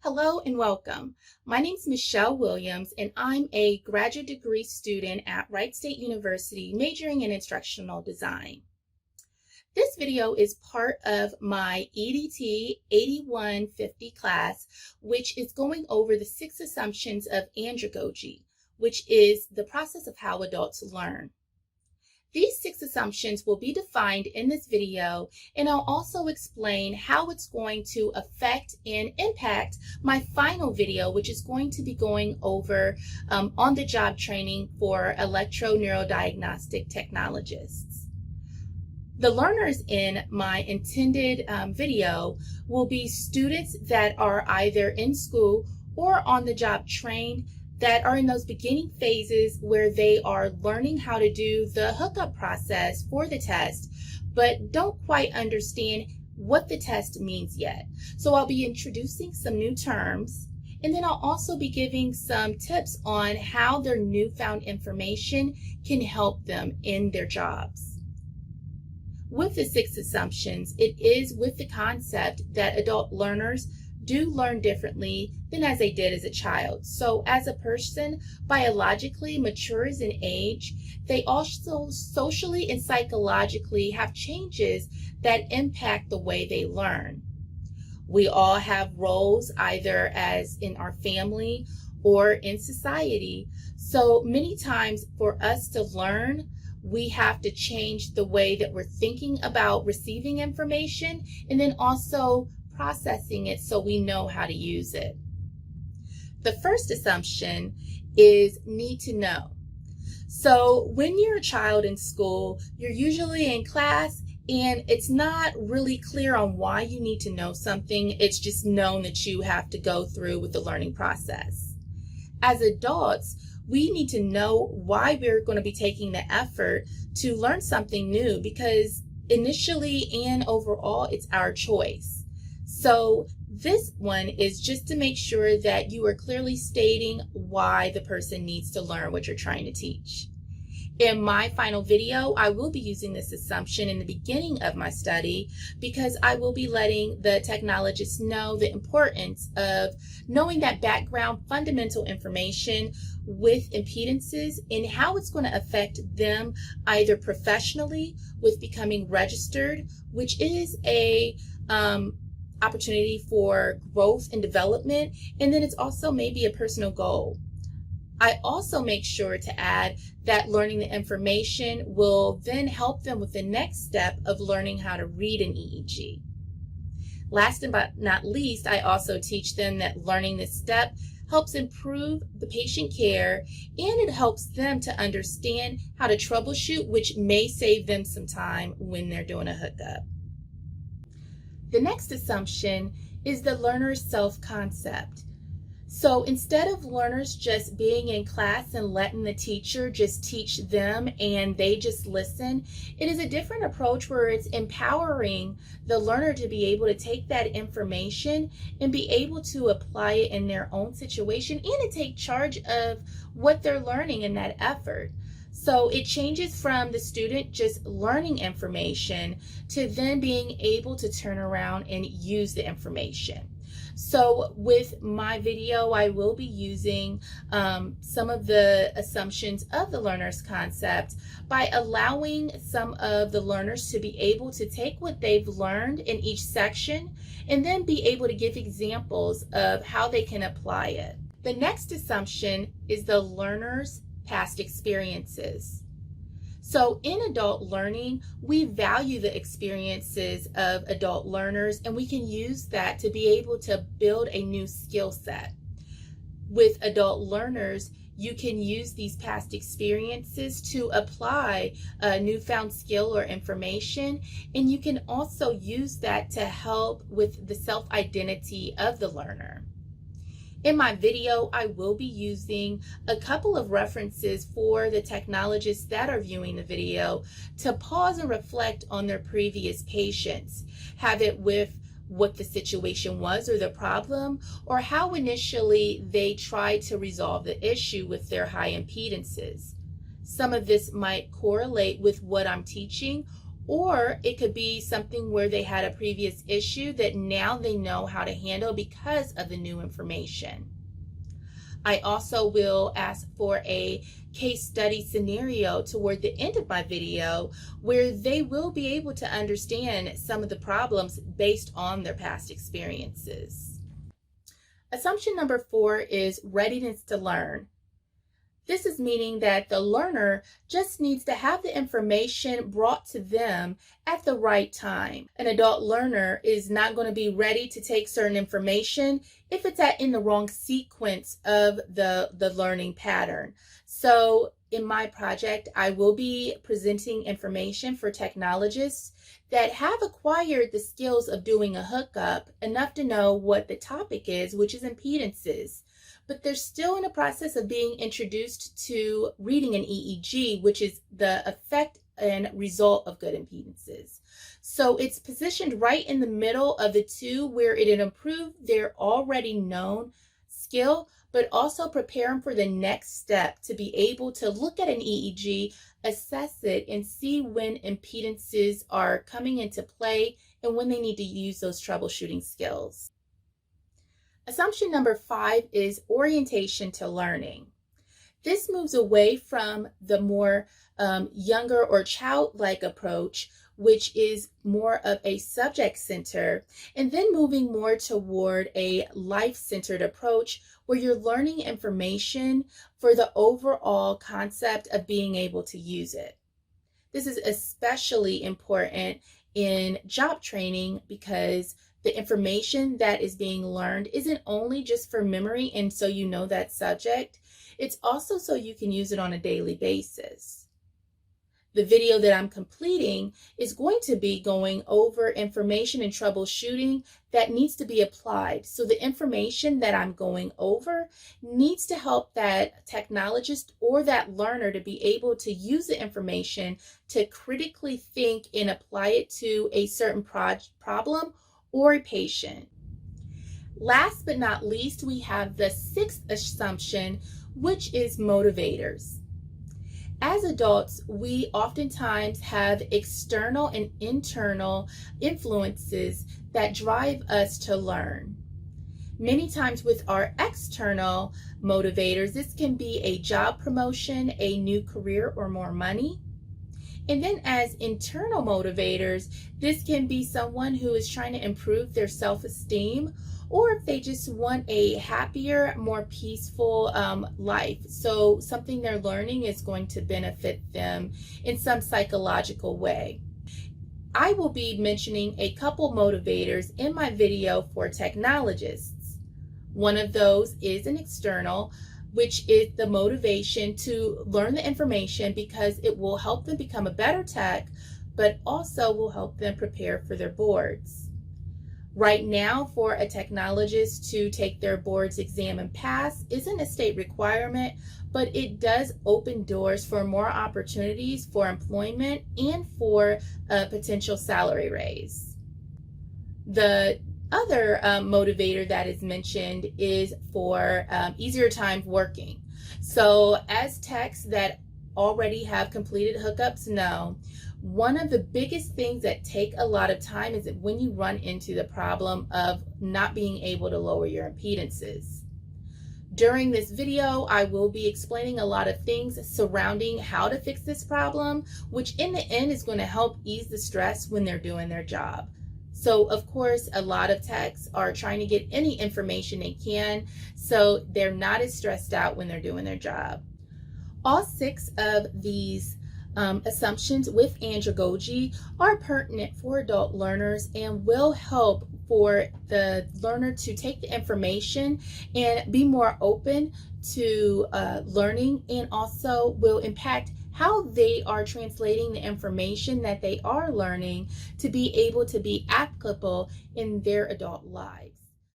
Hello and welcome. My name is Michelle Williams and I'm a graduate degree student at Wright State University majoring in instructional design. This video is part of my EDT 8150 class, which is going over the 6 assumptions of andragogy, which is the process of how adults learn. These 6 assumptions will be defined in this video, and I'll also explain how it's going to affect and impact my final video, which is going to be going over on-the-job training for electro-neurodiagnostic technologists. The learners in my intended video will be students that are either in school or on-the-job trained that are in those beginning phases where they are learning how to do the hookup process for the test, but don't quite understand what the test means yet. So I'll be introducing some new terms, and then I'll also be giving some tips on how their newfound information can help them in their jobs. With the 6 assumptions, it is with the concept that adult learners do learn differently than as they did as a child. So as a person biologically matures in age, they also socially and psychologically have changes that impact the way they learn. We all have roles either as in our family or in society. So many times for us to learn, we have to change the way that we're thinking about receiving information and then also processing it so we know how to use it. The first assumption is need to know. So when you're a child in school, you're usually in class and it's not really clear on why you need to know something. It's just known that you have to go through with the learning process. As adults, we need to know why we're going to be taking the effort to learn something new, because initially and overall it's our choice. So this one is just to make sure that you are clearly stating why the person needs to learn what you're trying to teach. In my final video, I will be using this assumption in the beginning of my study because I will be letting the technologists know the importance of knowing that background fundamental information with impedances and how it's going to affect them either professionally with becoming registered, which is a opportunity for growth and development, and then it's also maybe a personal goal. I also make sure to add that learning the information will then help them with the next step of learning how to read an EEG. Last but not least, I also teach them that learning this step helps improve the patient care and it helps them to understand how to troubleshoot, which may save them some time when they're doing a hookup. The next assumption is the learner's self-concept. So instead of learners just being in class and letting the teacher just teach them and they just listen, it is a different approach where it's empowering the learner to be able to take that information and be able to apply it in their own situation and to take charge of what they're learning in that effort. So it changes from the student just learning information to then being able to turn around and use the information. So with my video, I will be using some of the assumptions of the learner's concept by allowing some of the learners to be able to take what they've learned in each section and then be able to give examples of how they can apply it. The next assumption is the learner's past experiences. So in adult learning, we value the experiences of adult learners and we can use that to be able to build a new skill set. With adult learners, you can use these past experiences to apply a newfound skill or information, and you can also use that to help with the self-identity of the learner. In my video, I will be using a couple of references for the technologists that are viewing the video to pause and reflect on their previous patients, have it with what the situation was or the problem, or how initially they tried to resolve the issue with their high impedances. Some of this might correlate with what I'm teaching, or it could be something where they had a previous issue that now they know how to handle because of the new information. I also will ask for a case study scenario toward the end of my video where they will be able to understand some of the problems based on their past experiences. Assumption number 4 is readiness to learn. This is meaning that the learner just needs to have the information brought to them at the right time. An adult learner is not going to be ready to take certain information if it's in the wrong sequence of the learning pattern. So in my project, I will be presenting information for technologists that have acquired the skills of doing a hookup enough to know what the topic is, which is impedances. But they're still in the process of being introduced to reading an EEG, which is the effect and result of good impedances. So it's positioned right in the middle of the two, where it'll improve their already known skill, but also prepare them for the next step to be able to look at an EEG, assess it, and see when impedances are coming into play and when they need to use those troubleshooting skills. Assumption number 5 is orientation to learning. This moves away from the more younger or childlike approach, which is more of a subject center, and then moving more toward a life-centered approach where you're learning information for the overall concept of being able to use it. This is especially important in job training because the information that is being learned isn't only just for memory and so you know that subject, it's also so you can use it on a daily basis. The video that I'm completing is going to be going over information and troubleshooting that needs to be applied. So the information that I'm going over needs to help that technologist or that learner to be able to use the information to critically think and apply it to a certain problem or a patient. Last but not least, we have the 6th assumption, which is motivators. As adults, we oftentimes have external and internal influences that drive us to learn. Many times with our external motivators, this can be a job promotion, a new career, or more money. And then as internal motivators, this can be someone who is trying to improve their self-esteem, or if they just want a happier, more peaceful life. So something they're learning is going to benefit them in some psychological way. I will be mentioning a couple motivators in my video for technologists. One of those is an external, which is the motivation to learn the information because it will help them become a better tech, but also will help them prepare for their boards. Right now, for a technologist to take their boards exam and pass isn't a state requirement, but it does open doors for more opportunities for employment and for a potential salary raise. The other motivator that is mentioned is for easier time working. So as techs that already have completed hookups know, one of the biggest things that take a lot of time is that when you run into the problem of not being able to lower your impedances. During this video, I will be explaining a lot of things surrounding how to fix this problem, which in the end is going to help ease the stress when they're doing their job. So of course, a lot of techs are trying to get any information they can, so they're not as stressed out when they're doing their job. All 6 of these assumptions with andragogy are pertinent for adult learners and will help for the learner to take the information and be more open to learning, and also will impact how they are translating the information that they are learning to be able to be applicable in their adult lives.